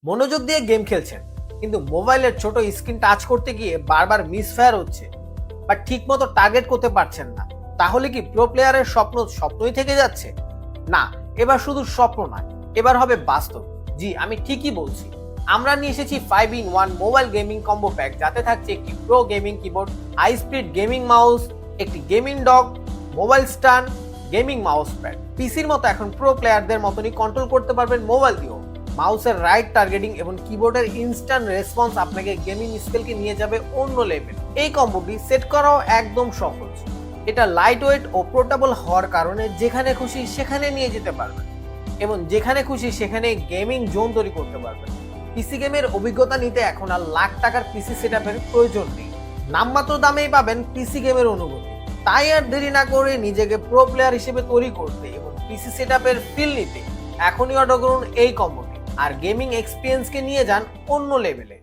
মনোযোগ দিয়ে গেম খেলছেন কিন্তু মোবাইলের ছোট স্ক্রিন টাচ করতে গিয়ে বারবার মিসফায়ার হচ্ছে বা ঠিক মতো টার্গেট করতে পারছেন না, তাহলে কি প্রো প্লেয়ারের স্বপ্ন স্বপ্নই থেকে যাচ্ছে? না, এবার শুধু স্বপ্ন নয়, এবার হবে বাস্তব। জি, আমি ঠিকই বলছি। আমরা নিয়ে এসেছি 5-in-1 mobile gaming combo pack, যাতে থাকছে একটি pro gaming keyboard, high speed gaming mouse, একটি gaming dock, mobile stand, gaming mouse pad. পিসির মতো এখন প্রো প্লেয়ারদের মতনই কন্ট্রোল করতে পারবেন মোবাইল দিয়েও। মাউসের রাইট টার্গেটিং এবং কিবোর্ডের ইনস্ট্যান্ট রেসপন্স আপনাকে গেমিং স্কিলকে নিয়ে যাবে অন্য লেভেল। এই কম্বোটি সেট করাও একদম সহজ। এটা লাইট ওয়েট ও পোর্টেবল হওয়ার কারণে যেখানে খুশি সেখানে নিয়ে যেতে পারবেন এবং যেখানে খুশি সেখানে গেমিং জোন তৈরি করতে পারবেন। পিসি গেমের অভিজ্ঞতা নিতে এখন আর লাখ টাকার পিসি সেটআপের প্রয়োজন নেই। নামমাত্র দামেই পাবেন পিসি গেমের অনুভূতি। তাই আর দেরি না করে নিজেকে প্রো প্লেয়ার হিসেবে তৈরি করতে এবং পিসি সেটআপের ফিল নিতে এখনই অর্ডার করুন এই কম্বোটি আর গেমিং এক্সপিরিয়েন্সকে নিয়ে যান অন্য লেভেলে।